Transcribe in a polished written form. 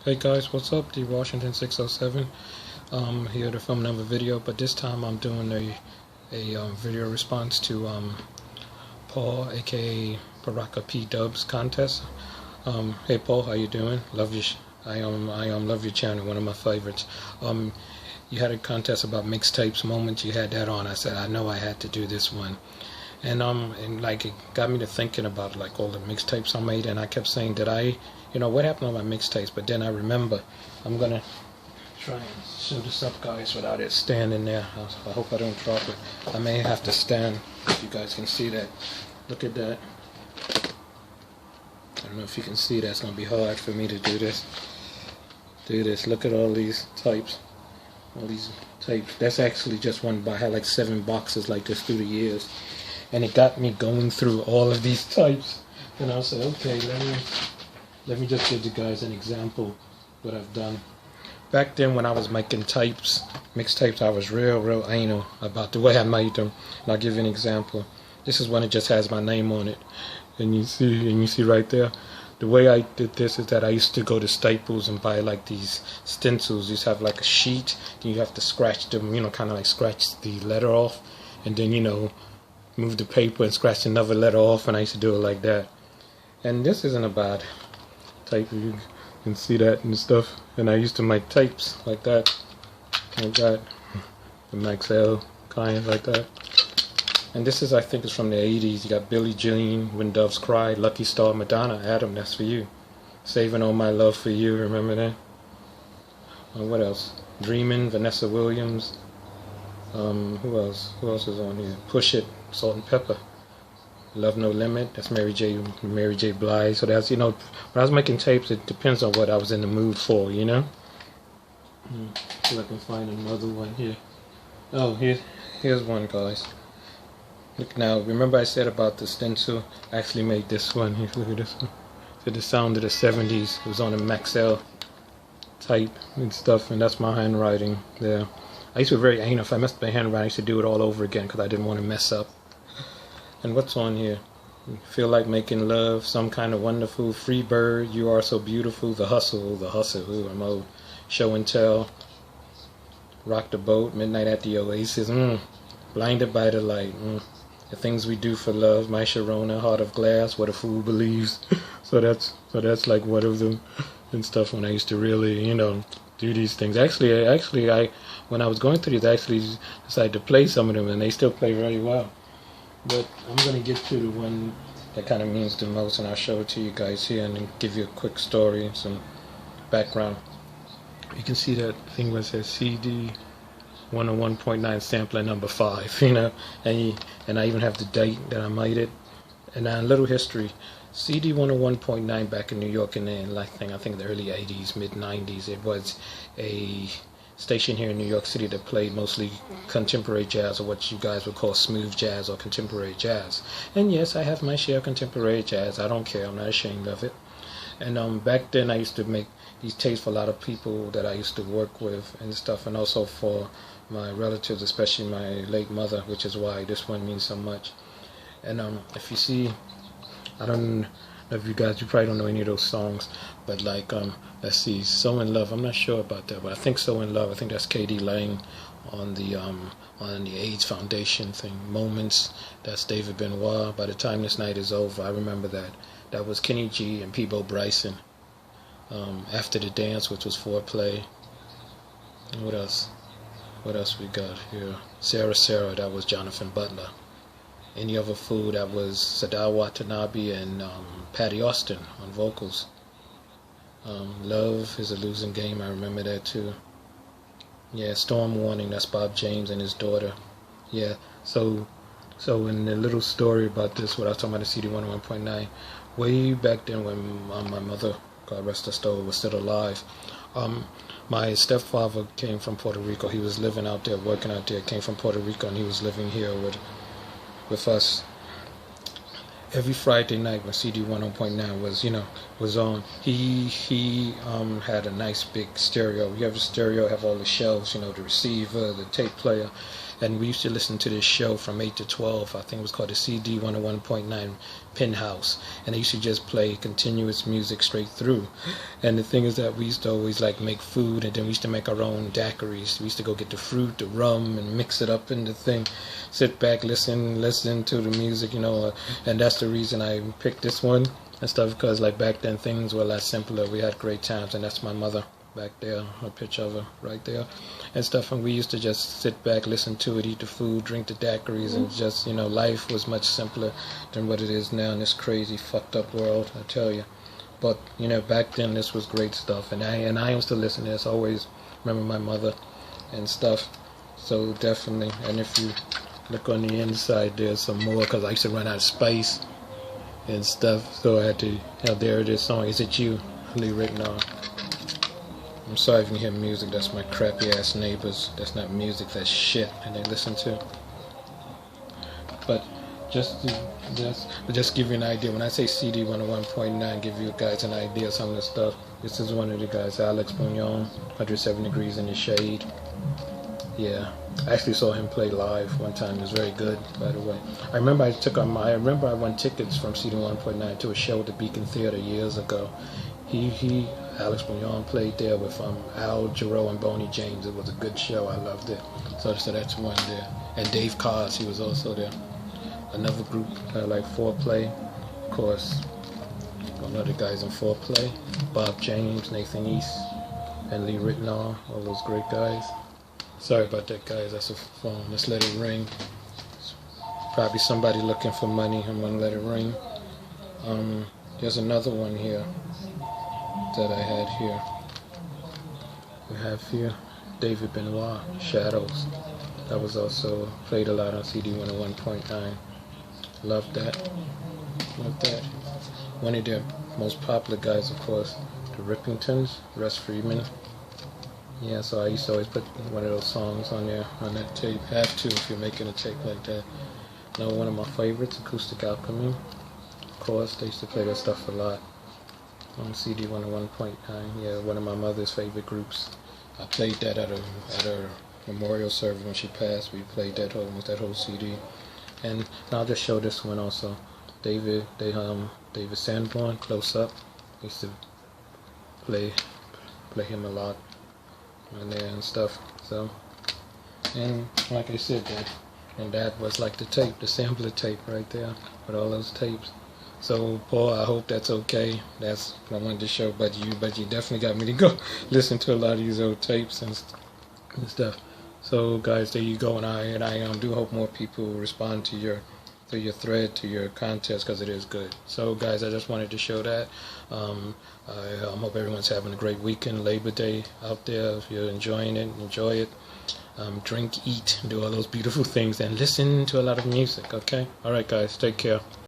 Hey guys, what's up? D Washington 607. Here to film another video, but this time I'm doing a video response to Paul, aka BarakaPDubs contest. Hey Paul, how you doing? Love your I love your channel, one of my favorites. You had a contest about mixtapes moments. You had that on. I said I know I had to do this one. And like it got me to thinking about like all the mixtapes I made, and I kept saying, did I, what happened on my mixtapes? But then I remember, I'm gonna try and show this up, guys, without it standing there. I hope I don't drop it. I may have to stand, if you guys can see that. Look at that. I don't know if you can see that. It's gonna be hard for me to do this. Look at all these types. All these tapes. That's actually just one, but I had like 7 boxes like this through the years. And it got me going through all of these types. And I said, okay, let me just give you guys an example what I've done. Back then when I was making mixtapes, I was real anal about the way I made them. And I'll give you an example. This is one that just has my name on it. And you see right there. The way I did this is that I used to go to Staples and buy like these stencils. You used to have like a sheet, then you have to scratch them, kind of like scratch the letter off, and then move the paper and scratch another letter off, and I used to do it like that. And this isn't a bad tape, you can see that and stuff. And I used to make tapes like that, the Maxell kind like that. And this is, I think, is from the 80s. You got Billie Jean, When Doves Cry, Lucky Star, Madonna, Adam, that's for you. Saving All My Love for You, remember that? What else? Dreamin', Vanessa Williams. Who else? Who else is on here? Push It, Salt and Pepper. Love No Limit, that's Mary J. Blige. So that's, when I was making tapes, it depends on what I was in the mood for, See if I can find another one here. Oh, here's one, guys. Look now, remember I said about the stencil? I actually made this one. Here, look at this one. So the sound of the 70s. It was on a Maxell type and stuff, and that's my handwriting there. I used to be very anal. If I messed up my handwriting, I used to do it all over again because I didn't want to mess up. And what's on here? Feel Like Making Love, Some Kind of Wonderful, Free Bird, You Are So Beautiful, The Hustle, ooh, I'm old. Show and Tell, Rock the Boat, Midnight at the Oasis, Blinded by the Light, The Things We Do for Love, My Sharona, Heart of Glass, What a Fool Believes. so that's like one of them and stuff when I used to really, do these things. Actually, when I was going through these, I actually decided to play some of them, and they still play very well. But I'm going to get to the one that kind of means the most, and I'll show it to you guys here and then give you a quick story and some background. You can see that thing where it says CD 101.9 sampler number 5, and I even have the date that I made it. And a little history. CD 101.9 back in New York in the I think the early 80s, mid 90s, it was a station here in New York City that played mostly contemporary jazz, or what you guys would call smooth jazz or contemporary jazz. And yes, I have my share of contemporary jazz. I don't care. I'm not ashamed of it. And back then I used to make these tapes for a lot of people that I used to work with and stuff, and also for my relatives, especially my late mother, which is why this one means so much. And if you see, I don't know if you probably don't know any of those songs, but like, let's see, So in Love, I'm not sure about that, but I think So in Love, I think that's K.D. Lang on the AIDS Foundation thing. Moments, that's David Benoit, By the Time This Night Is Over, I remember that. That was Kenny G and Peabo Bryson. After the Dance, which was Foreplay. And what else we got here? Sarah, that was Jonathan Butler. Any Other Fool, that was Sadao Watanabe and Patty Austin on vocals. Love Is a Losing Game, I remember that too. Yeah, Storm Warning, that's Bob James and his daughter. Yeah, so in the little story about this, what I was talking about the CD 101.9, way back then when my mother, God rest her soul, was still alive, my stepfather came from Puerto Rico. He was living out there, working out there, came from Puerto Rico, and he was living here with us. Every Friday night when CD 101.9 was, was on. He had a nice big stereo. You have a stereo, have all the shelves, you know, the receiver, the tape player, and we used to listen to this show from 8 to 12. I think it was called the CD 101.9 Penthouse, and they used to just play continuous music straight through. And the thing is that we used to always like make food, and then we used to make our own daiquiris. We used to go get the fruit, the rum, and mix it up in the thing. Sit back, listen to the music, you know, and that's the reason I picked this one and stuff, because like back then things were a lot simpler. We had great times, and that's my mother back there, a picture of her right there and stuff. And we used to just sit back, listen to it, eat the food, drink the daiquiris, and just, you know, life was much simpler than what it is now in this crazy fucked up world, I tell you. But you know, back then this was great stuff, and I am still listening to this. I always remember my mother and stuff. So definitely. And if you look on the inside, there's some more, because I used to run out of space and stuff, so I had to have there this song, Is It You, Lee Ritenour. I'm sorry if you hear music. That's my crappy ass neighbors. That's not music, that's shit, and they listen to. But just give you an idea. When I say CD 101.9, give you guys an idea of some of the stuff. This is one of the guys, Alex Bugnon, 107 Degrees in the Shade. Yeah, I actually saw him play live one time. It was very good, by the way. I remember I won tickets from CD 101.9 to a show at the Beacon Theater years ago. Alex Bugnon played there with Al Jarreau and Boney James. It was a good show. I loved it. So that's one there. And Dave Cars, he was also there. Another group like Foreplay, of course. Another guys in Foreplay. Bob James, Nathan East, and Lee Ritenour. All those great guys. Sorry about that, guys. That's a phone. Let's let it ring. Probably somebody looking for money. I'm gonna let it ring. There's another one here that I had here. We have here David Benoit, Shadows. That was also played a lot on CD 101.9. Love that. Love that. One of their most popular guys, of course, the Rippingtons, Russ Freeman. Yeah, so I used to always put one of those songs on there, on that tape. Have to if you're making a tape like that. Now, one of my favorites, Acoustic Alchemy. Of course, they used to play that stuff a lot on CD 101.9. Yeah, one of my mother's favorite groups. I played that at her memorial service when she passed. We played that whole CD. And I'll just show this one also. David Sanborn, Close Up. I used to play him a lot and there and stuff. So, and like I said, that was like the tape, the sampler tape right there with all those tapes. So, Paul, I hope that's okay. That's what I wanted to show. But you definitely got me to go listen to a lot of these old tapes and stuff. So, guys, there you go. And I do hope more people respond to your thread, to your contest, because it is good. So, guys, I just wanted to show that. I hope everyone's having a great weekend, Labor Day out there. If you're enjoying it, enjoy it. Drink, eat, do all those beautiful things, and listen to a lot of music. Okay. All right, guys. Take care.